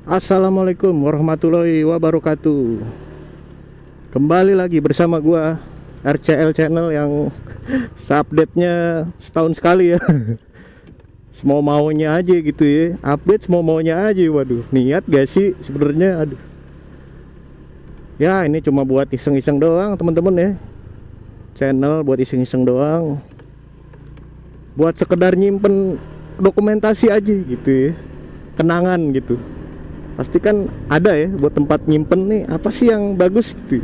Assalamualaikum warahmatullahi wabarakatuh. Kembali lagi bersama gua RCL Channel yang update-nya setahun sekali ya. Semau maunya aja gitu ya. Update semau maunya aja. Waduh, niat gak sih sebenarnya? Aduh. Ya, ini cuma buat iseng-iseng doang, teman-teman ya. Channel buat iseng-iseng doang. Buat sekedar nyimpen dokumentasi aja gitu ya. Kenangan gitu. Pasti kan ada ya buat tempat nyimpen nih, apa sih yang bagus gitu.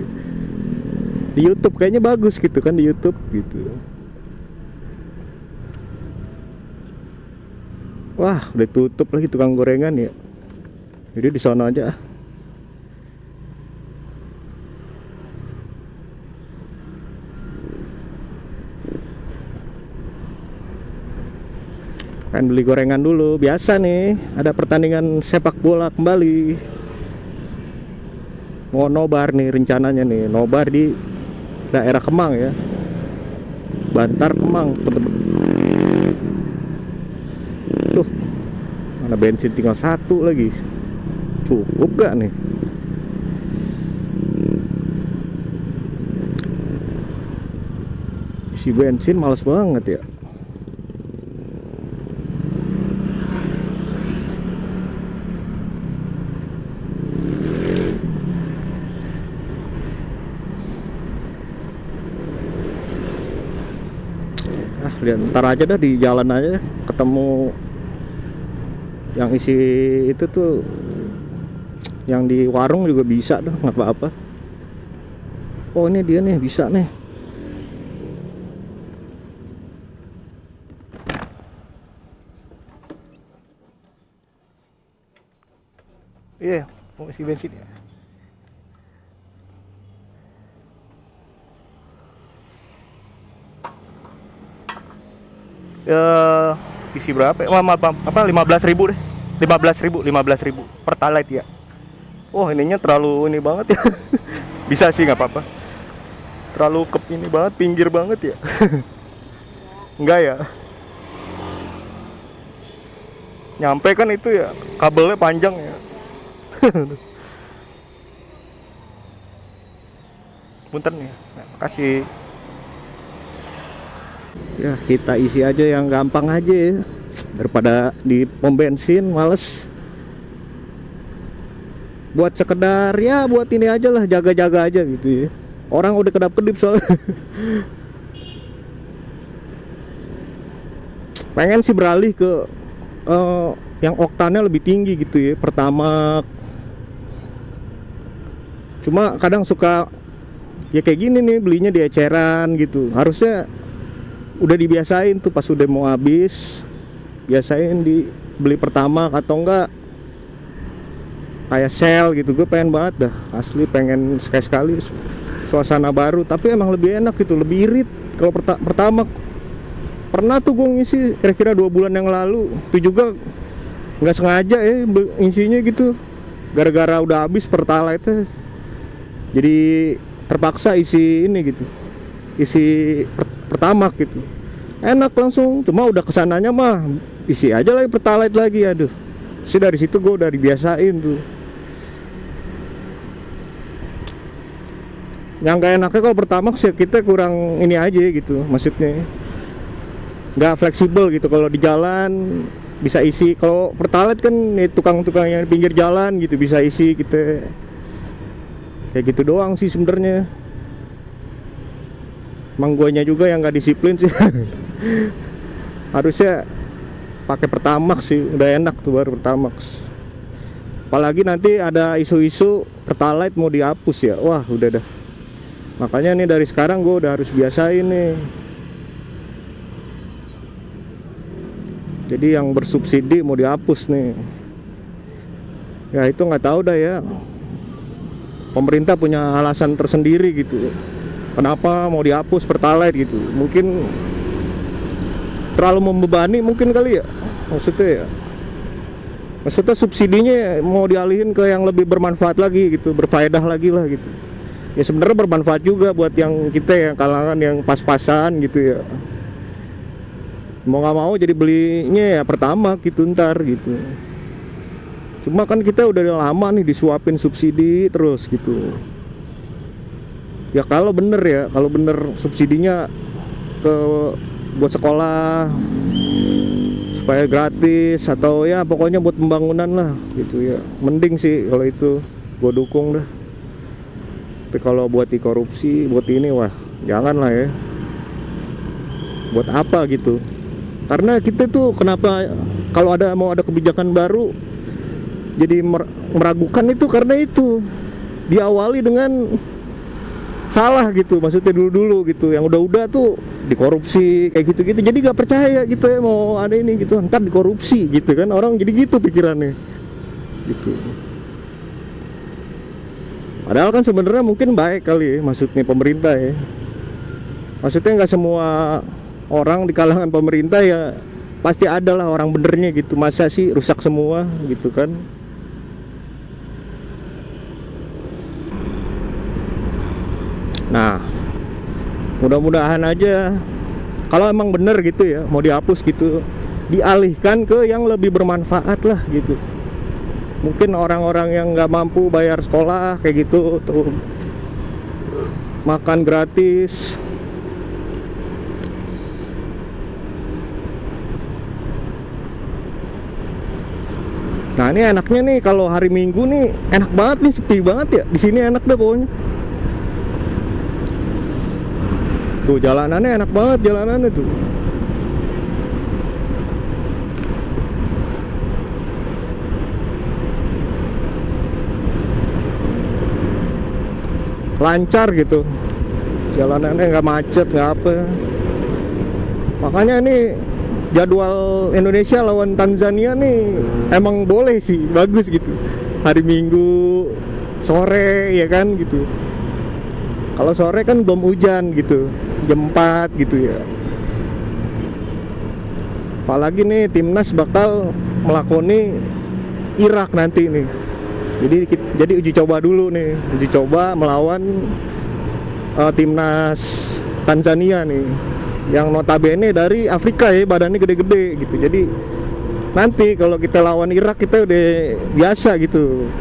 Di YouTube kayaknya bagus gitu kan, di YouTube gitu. Wah, udah tutup lagi tukang gorengan ya. Jadi di sana aja. Pengen beli gorengan dulu. Biasa nih, ada pertandingan sepak bola kembali. Mau nobar nih rencananya nih, nobar di daerah Kemang ya. Bantar Kemang, temen-temen. Tuh, mana bensin tinggal satu lagi. Cukup gak nih? Isi bensin males banget ya. Lihat ntar aja dah, di jalan aja ketemu yang isi itu tuh, yang di warung juga bisa dah, nggak apa-apa. Oh, ini dia nih, bisa nih. Iya, mau isi bensin ya. Isi berapa ya? Apa 15.000 deh. 15.000 Pertalite ya. Oh, ininya terlalu ini banget ya. Bisa sih, nggak apa-apa. Terlalu ini banget, pinggir banget ya. Enggak ya. Nyampe kan itu ya, kabelnya panjang ya. Punten ya. Nah, makasih. Ya, kita isi aja yang gampang aja ya, daripada di pom bensin males. Buat sekedar ya, buat ini aja lah, jaga-jaga aja gitu ya. Orang udah kedap-kedip soalnya. Pengen sih beralih ke yang oktannya lebih tinggi gitu ya, pertama. Cuma kadang suka ya kayak gini nih, belinya di eceran gitu. Harusnya udah dibiasain tuh, pas udah mau habis biasain dibeli pertama atau enggak kayak sel gitu. Gue pengen banget dah, asli pengen sekali-sekali suasana baru. Tapi emang lebih enak gitu, lebih irit kalau pertama. Pernah tuh gue ngisi kira-kira 2 bulan yang lalu, itu juga nggak sengaja ya ngisinya gitu, gara-gara udah habis Pertalite, jadi terpaksa isi ini gitu, isi pertama gitu. Enak langsung, cuma udah kesananya mah isi aja lagi Pertalite lagi. Aduh, sih dari situ gue udah dibiasain tuh. Yang gak enaknya kalau Pertamax ya, kita kurang ini aja gitu, maksudnya nggak fleksibel gitu. Kalau di jalan bisa isi, kalau Pertalite kan nih, tukang-tukang yang di pinggir jalan gitu bisa isi kita. Kayak gitu doang sih sebenarnya. Emang guanya juga yang nggak disiplin sih. Harusnya pakai Pertamax sih, udah enak tuh baru Pertamax. Apalagi nanti ada isu-isu Pertalite mau dihapus ya, wah udah dah. Makanya nih dari sekarang gue udah harus biasain nih. Jadi yang bersubsidi mau dihapus nih. Ya itu nggak tahu dah ya. Pemerintah punya alasan tersendiri gitu, kenapa mau dihapus Pertalite gitu. Mungkin terlalu membebani mungkin kali ya. Maksudnya subsidinya mau dialihin ke yang lebih bermanfaat lagi gitu, berfaedah lagi lah gitu. Ya sebenarnya bermanfaat juga buat yang kita yang kalangan yang pas-pasan gitu ya. Mau nggak mau jadi belinya ya pertama gitu ntar gitu. Cuma kan kita udah lama nih disuapin subsidi terus gitu. Ya kalau bener subsidinya ke buat sekolah supaya gratis atau ya pokoknya buat pembangunan lah gitu ya. Mending sih kalau itu, gue dukung dah. Tapi kalau buat dikorupsi, buat ini wah jangan lah ya. Buat apa gitu? Karena kita tuh kenapa kalau mau ada kebijakan baru jadi meragukan itu karena itu diawali dengan salah gitu, maksudnya dulu gitu, yang udah tuh dikorupsi kayak gitu jadi nggak percaya gitu ya mau ada ini gitu, ntar dikorupsi gitu kan, orang jadi gitu pikirannya gitu. Padahal kan sebenarnya mungkin baik kali ya, maksudnya pemerintah ya, maksudnya nggak semua orang di kalangan pemerintah ya pasti ada lah orang benernya gitu, masa sih rusak semua gitu kan. Nah, mudah-mudahan aja kalau emang bener gitu ya mau dihapus gitu, dialihkan ke yang lebih bermanfaat lah gitu. Mungkin orang-orang yang nggak mampu bayar sekolah kayak gitu tuh, makan gratis. Nah ini enaknya nih kalau hari Minggu nih enak banget nih, sepi banget ya di sini, enak deh pokoknya. Tuh jalanannya enak banget, jalanannya tuh. Lancar gitu, jalanannya nggak macet, nggak apa. Makanya ini jadwal Indonesia lawan Tanzania nih emang boleh sih, bagus gitu. Hari Minggu sore ya kan gitu. Kalau sore kan belum hujan gitu, jam 4 gitu ya. Apalagi nih timnas bakal melakoni Irak nanti nih. Jadi uji coba dulu nih, uji coba melawan timnas Tanzania nih, yang notabene dari Afrika ya, badannya gede-gede gitu. Jadi nanti kalau kita lawan Irak kita udah biasa gitu.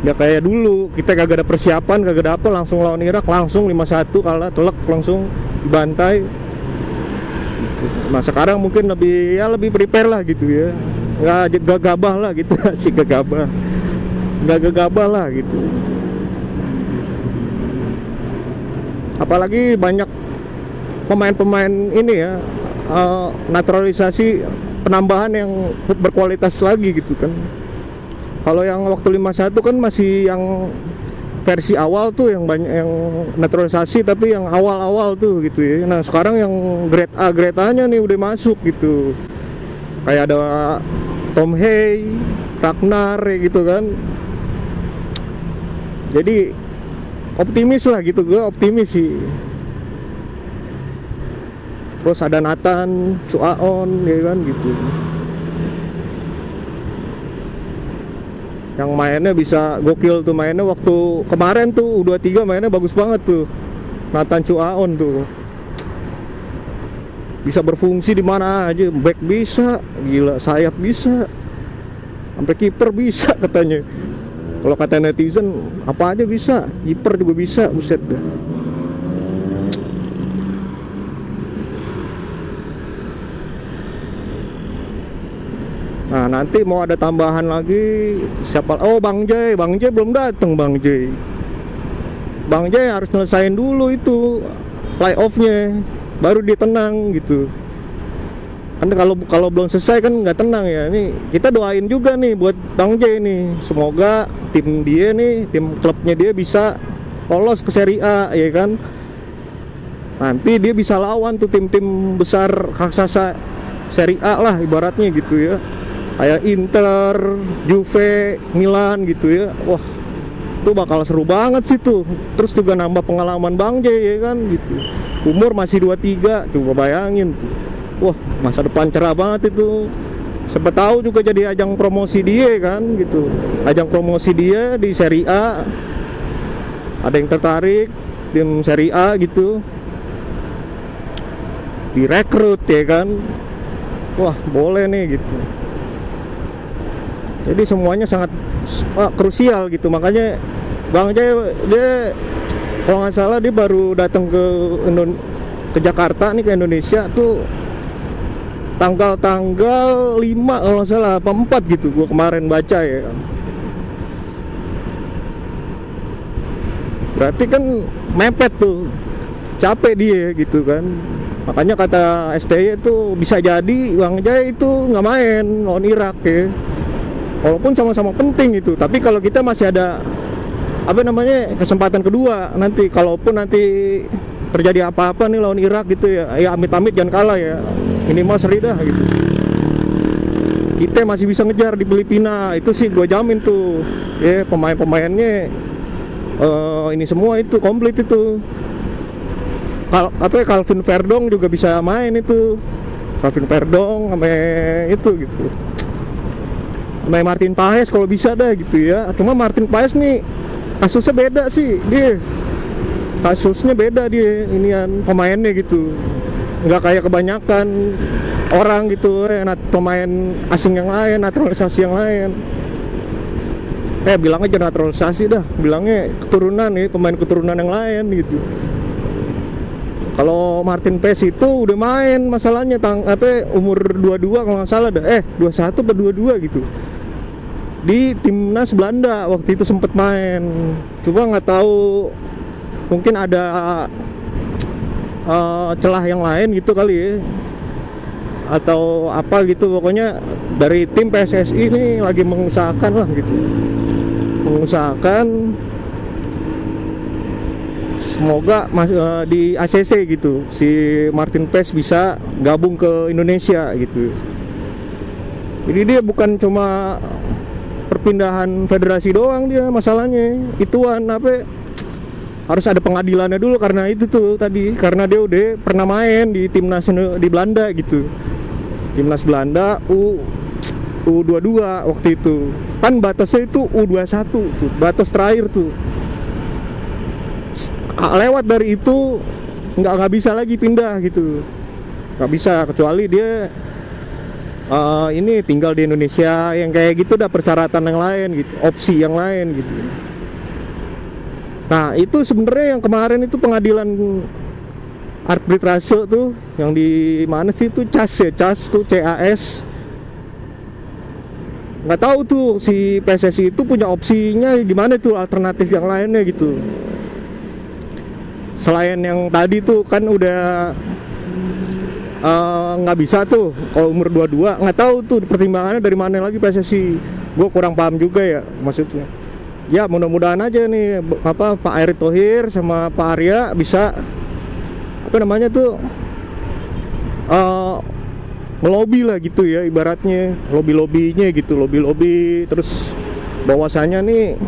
Ya kayak dulu kita kagak ada persiapan, kagak ada apa, langsung lawan Irak langsung 5-1 kalah, telek langsung dibantai gitu. Nah sekarang mungkin lebih prepare lah gitu ya, nggak gegabah lah gitu sih, nggak gegabah lah gitu. Apalagi banyak pemain-pemain ini ya, naturalisasi, penambahan yang berkualitas lagi gitu kan. Kalau yang waktu 5-1 kan masih yang versi awal tuh, yang banyak yang naturalisasi tapi yang awal-awal tuh gitu ya. Nah sekarang yang grade A nya nih udah masuk gitu, kayak ada Tom Hey, Ragnar gitu kan. Jadi optimis lah gitu, gue optimis sih. Terus ada Nathan Chuaon ya kan gitu, yang mainnya bisa gokil tuh, mainnya waktu kemarin tuh U23 mainnya bagus banget tuh Nathan Chuaon tuh, bisa berfungsi di mana aja, back bisa, gila, sayap bisa, sampai kiper bisa katanya. Kalau kata netizen apa aja bisa, kiper juga bisa, buset dah. Nah nanti mau ada tambahan lagi siapa? Oh Bang Jay belum datang. Bang Jay harus nyelesain dulu itu playoffnya, baru dia tenang gitu. Kan kalau belum selesai kan nggak tenang ya. Nih kita doain juga nih buat Bang Jay nih, semoga tim dia nih, tim klubnya dia bisa lolos ke Serie A ya kan. Nanti dia bisa lawan tuh tim-tim besar raksasa Serie A lah ibaratnya gitu ya, kayak Inter, Juve, Milan gitu ya. Wah, itu bakal seru banget sih tuh. Terus juga nambah pengalaman Bang J ya kan gitu. Umur masih 23, tuh bayangin tuh. Wah, masa depan cerah banget itu. Siapa tahu juga jadi ajang promosi dia kan gitu. Ajang promosi dia di Serie A. Ada yang tertarik tim Serie A gitu, direkrut ya kan. Wah, boleh nih gitu. Jadi semuanya sangat krusial gitu. Makanya Bang Jaya dia kalau nggak salah dia baru datang ke Jakarta nih, ke Indonesia tuh tanggal 5 kalau nggak salah apa 4 gitu, gua kemarin baca ya. Berarti kan mepet tuh, capek dia gitu kan. Makanya kata STY itu bisa jadi Bang Jaya itu nggak main lawan Irak ya. Walaupun sama-sama penting itu, tapi kalau kita masih ada kesempatan kedua nanti, kalaupun nanti terjadi apa-apa nih lawan Irak gitu ya, ya amit-amit jangan kalah ya, minimal seri dah gitu. Kita masih bisa ngejar di Filipina, itu sih gue jamin tuh ya, pemain-pemainnya ini semua itu komplit itu. Calvin Verdong juga bisa main itu, Calvin Verdong sama itu gitu, sama Martin Paes kalau bisa dah gitu ya. Cuma Martin Paes nih kasusnya beda sih, dia kasusnya beda dia, inian pemainnya gitu, nggak kayak kebanyakan orang gitu pemain asing yang lain, naturalisasi yang lain. Bilangnya jangan naturalisasi dah, bilangnya keturunan nih, pemain keturunan yang lain gitu. Kalau Martin Paes itu udah main, masalahnya umur 22 kalau nggak salah dah, 21 atau 22 gitu. Di timnas Belanda waktu itu sempet main. Cuma nggak tahu, mungkin ada celah yang lain gitu kali ya, atau apa gitu. Pokoknya dari tim PSSI ini lagi mengusahakan lah gitu, mengusahakan semoga di ACC gitu si Martin Paes bisa gabung ke Indonesia gitu. Jadi dia bukan cuma perpindahan federasi doang dia masalahnya, ituan harus ada pengadilannya dulu, karena itu tuh tadi, karena dia udah pernah main di timnas di Belanda gitu, timnas Belanda U22 waktu itu kan, batasnya itu U21 tuh, batas terakhir tuh. Lewat dari itu nggak bisa lagi pindah gitu, nggak bisa, kecuali dia ini tinggal di Indonesia, yang kayak gitu, udah persyaratan yang lain gitu, opsi yang lain gitu. Nah itu sebenarnya yang kemarin itu pengadilan arbitrase tuh, yang di mana sih itu, CAS tuh, CAS. Nggak tahu tuh si PSSI itu punya opsinya gimana tuh, alternatif yang lainnya gitu. Selain yang tadi tuh kan udah nggak bisa tuh kalau umur 22, nggak tahu tuh pertimbangannya dari mana lagi PSSI. Gue kurang paham juga ya maksudnya. Ya mudah-mudahan aja nih Pak Erick Thohir sama Pak Arya bisa melobi lah gitu ya, ibaratnya lobby-lobbynya gitu, lobby terus bahwasanya nih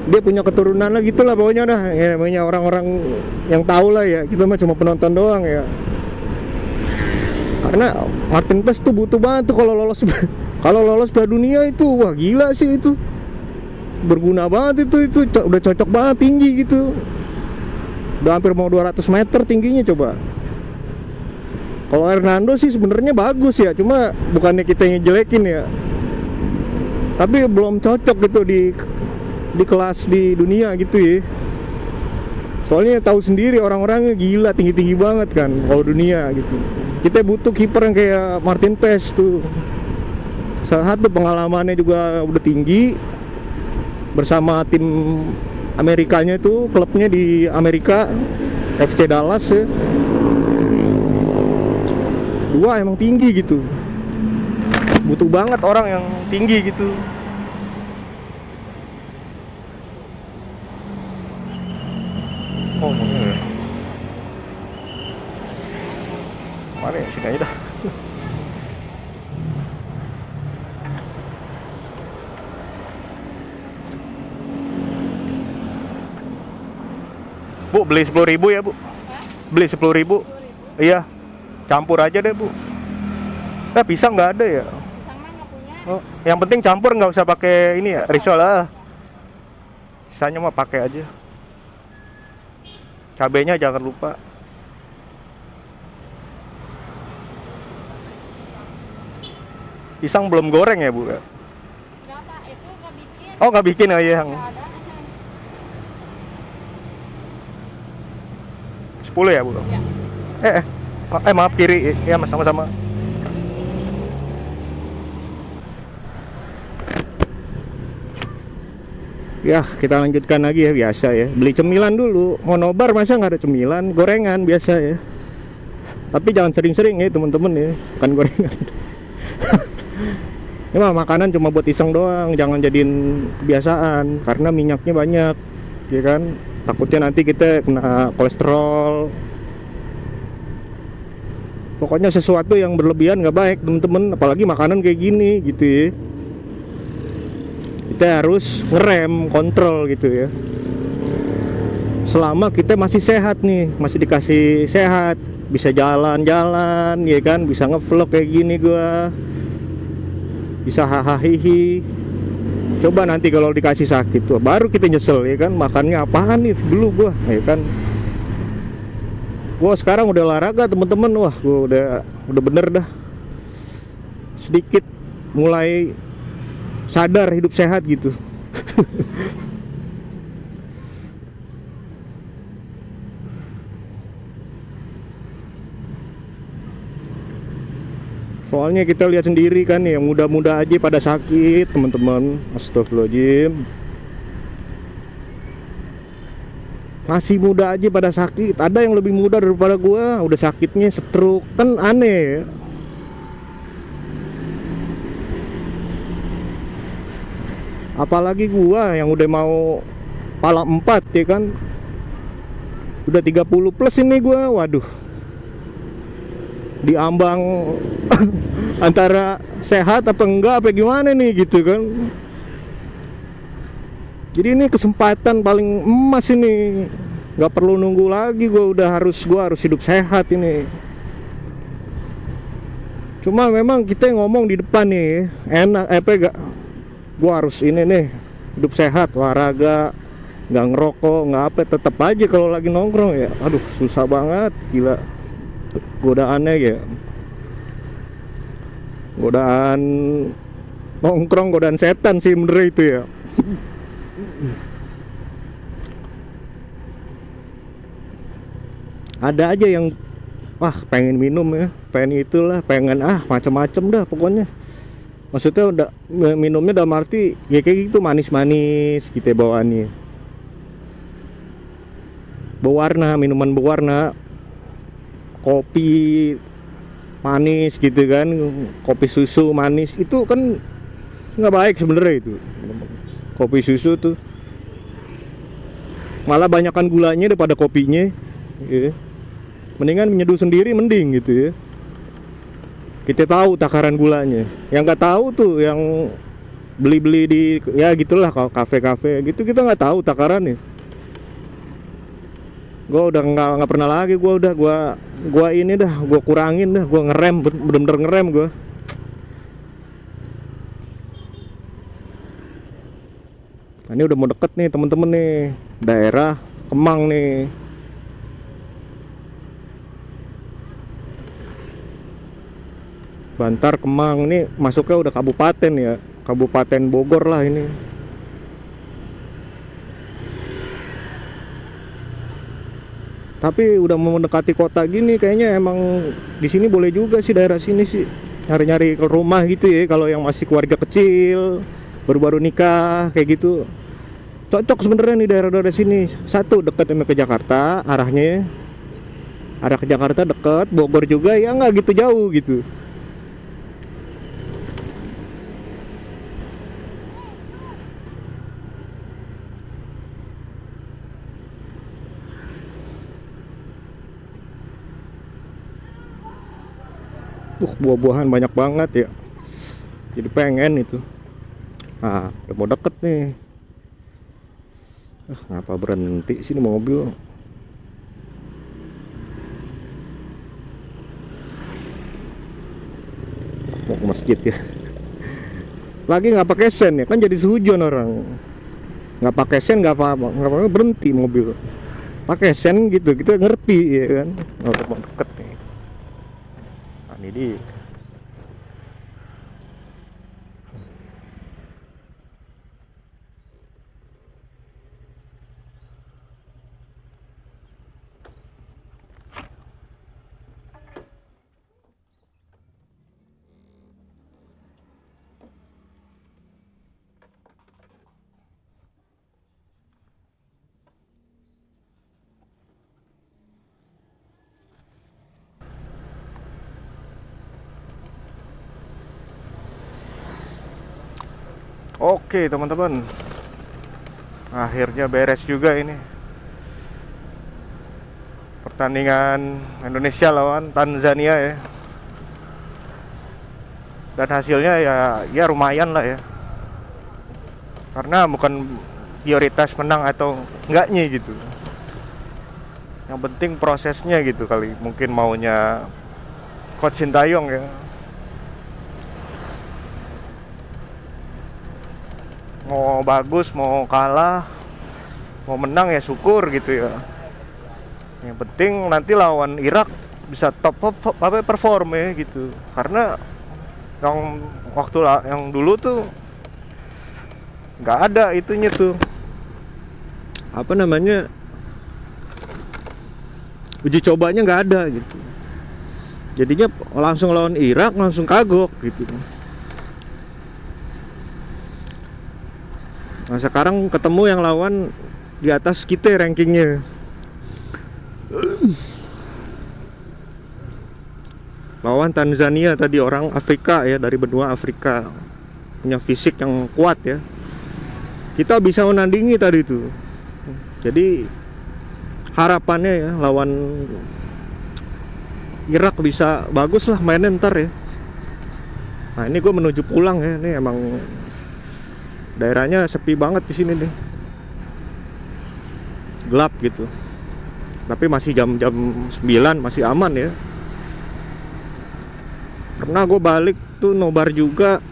dia punya keturunan lah gitu lah pokoknya dah ya, namanya orang-orang yang tahu lah ya, kita mah cuma penonton doang ya. Karena Martin Paes tuh butuh banget tuh kalau lolos Piala Dunia itu, wah gila sih itu, berguna banget itu udah cocok banget, tinggi gitu, udah hampir mau 200 meter tingginya coba. Kalau Hernando sih sebenarnya bagus ya, cuma bukannya kita yang jelekin ya, tapi belum cocok gitu di kelas di dunia gitu ya. Soalnya tahu sendiri orang-orangnya gila, tinggi-tinggi banget kan kalau dunia gitu. Kita butuh kiper yang kayak Martin Paes tuh. Salah satu pengalamannya juga udah tinggi, bersama tim Amerikanya itu, klubnya di Amerika, FC Dallas ya. Dua emang tinggi gitu. Butuh banget orang yang tinggi gitu. Oh, ya. Mana ya, sini aja dah. Bu, beli 10.000 ya, Bu? Beli 10.000? Iya. Campur aja deh, Bu. Pisang nggak ada ya? Pisang mah nggak punya. Oh, yang penting campur, nggak usah pakai ini ya, risol lah. Sisanya mah pakai aja. Cabenya jangan lupa. Pisang belum goreng ya Bu? Enggak Pak, itu nggak bikin. Oh nggak bikin, oh iya. Nggak ada. 10 ya Bu? Ya. Maaf kiri, ya mas sama-sama. Ya kita lanjutkan lagi ya, biasa ya. Beli cemilan dulu, mau nobar masa nggak ada cemilan, gorengan biasa ya. Tapi jangan sering-sering ya teman-teman ya, bukan gorengan. Ini mah makanan cuma buat iseng doang, jangan jadiin kebiasaan karena minyaknya banyak, ya kan? Takutnya nanti kita kena kolesterol. Pokoknya sesuatu yang berlebihan nggak baik teman-teman, apalagi makanan kayak gini gitu ya. Kita harus ngerem, kontrol gitu ya. Selama kita masih sehat nih, masih dikasih sehat, bisa jalan-jalan, ya kan, bisa ngevlog kayak gini gua, bisa hahaha. Coba nanti kalau dikasih sakit tuh, baru kita nyesel ya kan, makannya apaan nih dulu gua, ya kan. Gua sekarang udah olahraga teman-teman, wah gua udah bener dah. Sedikit mulai sadar hidup sehat gitu. Soalnya kita lihat sendiri kan, yang muda-muda aja pada sakit teman-teman. Astagfirullahaladzim, masih muda aja pada sakit. Ada yang lebih muda daripada gua, udah sakitnya stroke, kan aneh ya. Apalagi gua yang udah mau pala 4 ya kan, udah 30 plus ini gua, waduh, diambang antara sehat apa enggak apa gimana nih gitu kan. Jadi ini kesempatan paling emas ini, nggak perlu nunggu lagi, gua harus hidup sehat ini. Cuma memang kita ngomong di depan nih enak, gak, gua harus ini nih, hidup sehat, olahraga, nggak ngerokok, nggak apa, tetap aja kalau lagi nongkrong ya, aduh susah banget, gila. Godaannya ya, godaan nongkrong, godaan setan sih bener itu ya. Ada aja yang wah pengen minum ya, pengen itulah, pengen macam-macam dah pokoknya. Maksudnya udah minumnya udah arti ya kayak gitu, manis-manis gitu ya bawaannya, berwarna, minuman berwarna, kopi manis gitu kan, kopi susu manis itu kan nggak baik sebenarnya itu. Kopi susu tuh malah banyakan gulanya daripada kopinya ya. Mendingan menyeduh sendiri mending gitu ya. Kita tahu takaran gulanya. Yang nggak tahu tuh yang beli-beli di ya gitulah kafe-kafe gitu, kita nggak tahu takarannya. Gue udah nggak pernah lagi, gue ini dah, gue kurangin dah, gue ngerem, bener-bener ngerem gue. Nah, ini udah mau deket nih temen-temen nih, daerah Kemang nih. Bantar Kemang ini masuknya udah kabupaten ya, Kabupaten Bogor lah ini. Tapi udah mau mendekati kota gini, kayaknya emang di sini boleh juga sih, daerah sini sih nyari-nyari ke rumah gitu ya. Kalau yang masih keluarga kecil, baru-baru nikah kayak gitu, cocok sebenarnya nih daerah-daerah sini. Satu, dekat sama ke Jakarta arahnya, arah ke Jakarta dekat, Bogor juga ya nggak gitu jauh gitu. Buah-buahan banyak banget ya, jadi pengen itu. Nah, udah mau deket nih. Ngapa berhenti sini mobil? Mau ke masjid ya. Lagi nggak pakai sen ya, kan jadi sehujon orang. Nggak pakai sen nggak apa-apa, berhenti mobil. Pakai sen gitu, kita ngerti ya kan. Udah mau deket nih. Ini dia. Oke teman-teman, akhirnya beres juga ini pertandingan Indonesia lawan Tanzania ya. Dan hasilnya ya lumayan lah ya, karena bukan prioritas menang atau enggaknya gitu, yang penting prosesnya gitu kali, mungkin maunya Coach Sintayong ya. Mau bagus, mau kalah, mau menang ya syukur gitu ya. Yang penting nanti lawan Irak bisa top perform ya gitu. Karena yang waktu yang dulu tuh nggak ada itunya tuh, apa namanya, uji cobanya nggak ada gitu. Jadinya langsung lawan Irak langsung kagok gitu. Nah sekarang ketemu yang lawan di atas kita rankingnya. Lawan Tanzania tadi, orang Afrika ya, dari benua Afrika, punya fisik yang kuat ya. Kita bisa menandingi tadi itu. Jadi harapannya ya lawan Irak bisa bagus lah mainnya ntar ya. Nah ini gue menuju pulang ya, ini emang daerahnya sepi banget di sini nih, gelap gitu. Tapi masih jam-jam 9 masih aman ya. Karena gue balik tuh nobar juga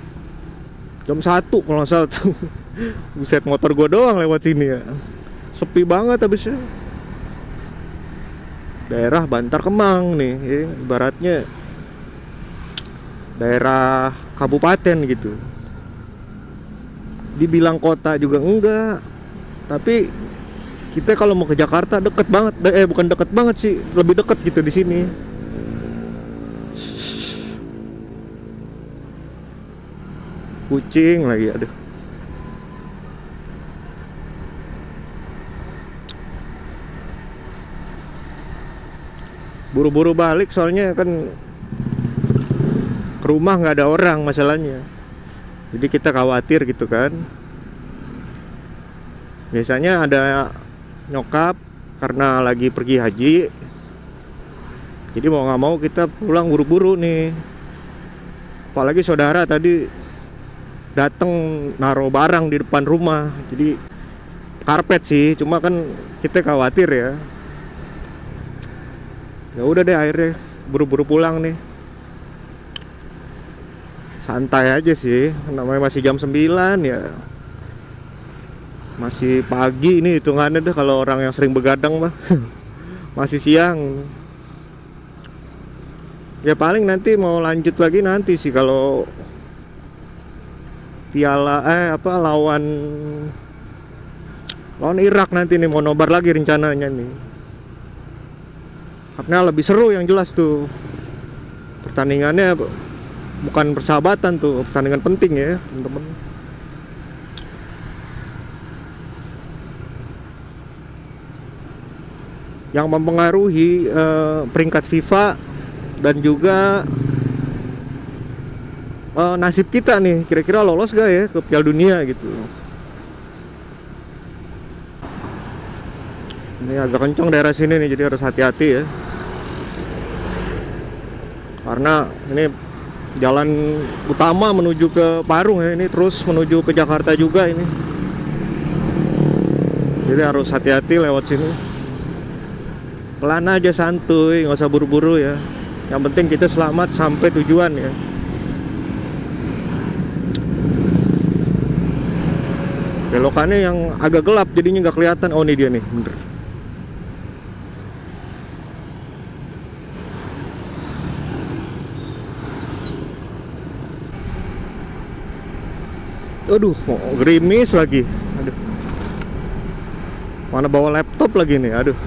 jam 1 kalau nggak salah tuh. Buset, motor gue doang lewat sini ya. Sepi banget habisnya. Daerah Bantar Kemang nih ya, ibaratnya daerah kabupaten gitu. Dibilang kota juga enggak, tapi kita kalau mau ke Jakarta deket banget, bukan deket banget sih, lebih deket gitu di sini. Kucing lagi, aduh. Buru-buru balik soalnya kan ke rumah nggak ada orang masalahnya. Jadi kita khawatir gitu kan. Biasanya ada nyokap karena lagi pergi haji, jadi mau nggak mau kita pulang buru-buru nih. Apalagi saudara tadi datang naruh barang di depan rumah, jadi karpet sih, cuma kan kita khawatir ya. Ya udah deh, akhirnya buru-buru pulang nih. Santai aja sih, namanya masih jam 9 ya. Masih pagi ini hitungannya deh kalau orang yang sering begadang mah. Masih siang. Ya paling nanti mau lanjut lagi nanti sih kalau piala lawan Irak nanti nih, mau nobar lagi rencananya nih. Karena lebih seru yang jelas tuh. Pertandingannya bukan persahabatan tuh, pertandingan penting ya teman-teman. Yang mempengaruhi peringkat FIFA dan juga nasib kita nih, kira-kira lolos gak ya ke Piala Dunia gitu. Ini agak kencang daerah sini nih, jadi harus hati-hati ya. Karena ini jalan utama menuju ke Parung ya, ini terus menuju ke Jakarta juga ini. Jadi harus hati-hati lewat sini. Pelan aja, santuy, nggak usah buru-buru ya. Yang penting kita selamat sampai tujuan ya. Belokannya yang agak gelap jadinya nggak kelihatan. Oh ini dia nih, bener. Aduh, mau gerimis lagi. Aduh. Mana bawa laptop lagi nih, aduh.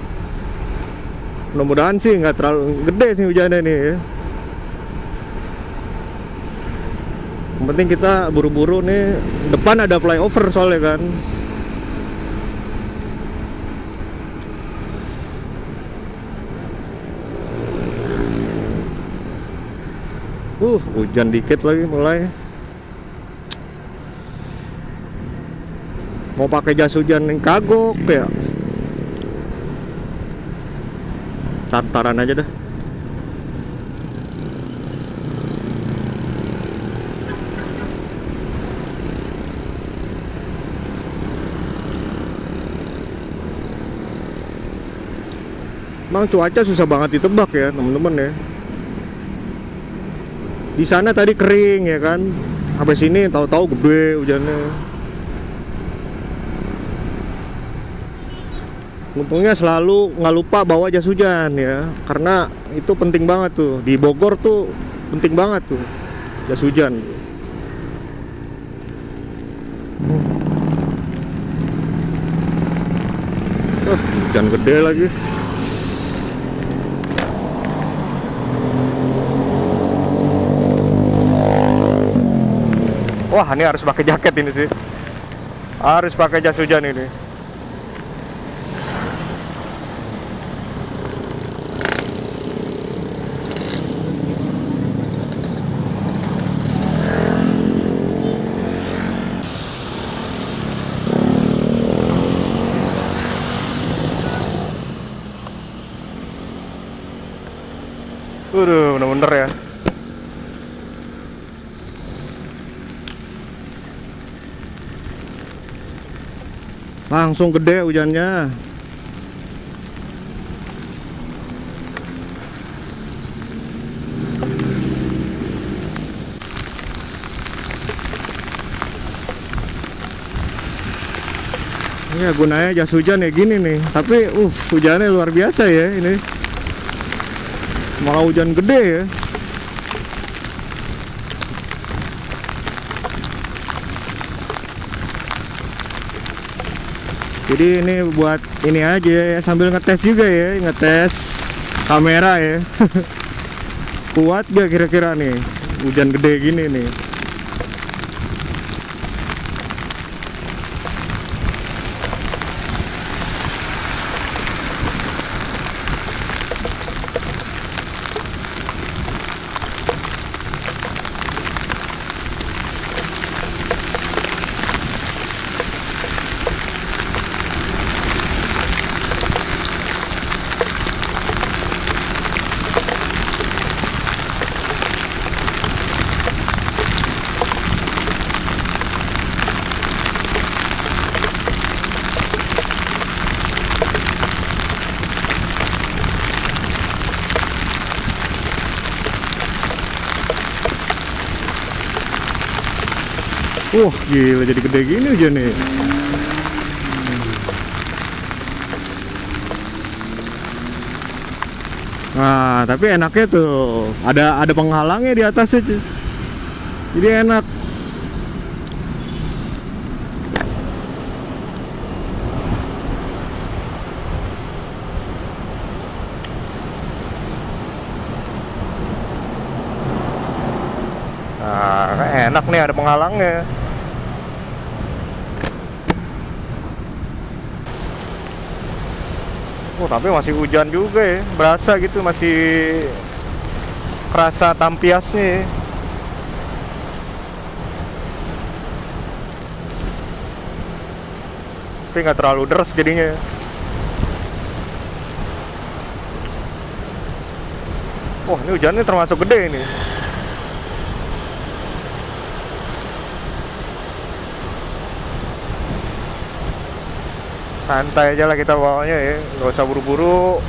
Mudah-mudahan sih nggak terlalu gede sih hujannya nih ya. Yang penting kita buru-buru nih. Depan ada flyover soalnya kan. Hujan dikit lagi mulai. mau pakai jas hujan yang kagok ya. Taran aja dah. Emang cuaca susah banget ditebak ya teman-teman ya. Di sana tadi kering ya kan, sampai sini tahu-tahu gede hujannya. Untungnya selalu nggak lupa bawa jas hujan ya, karena itu penting banget tuh. Di Bogor tuh penting banget tuh jas hujan. Hujan gede lagi. Wah, ini harus pakai jaket ini sih. Harus pakai jas hujan ini. Bener-bener ya. Langsung gede hujannya. Iya, gunanya jas hujan ya gini nih. Tapi hujannya luar biasa ya ini. Malah hujan gede ya. Jadi ini buat ini aja ya, sambil ngetes juga ya, ngetes kamera ya. Kuat gak kira-kira nih hujan gede gini nih. Wah, gila jadi gede gini hujannya. Nah, tapi enaknya tuh ada penghalangnya di atasnya, Cis. Jadi enak. Nah, enak nih ada penghalangnya. Tapi masih hujan juga ya, berasa gitu, masih kerasa tampiasnya ya. Tapi nggak terlalu deras jadinya. Wah, ini hujannya termasuk gede ini. Santai aja lah kita bawanya ya, nggak usah buru-buru.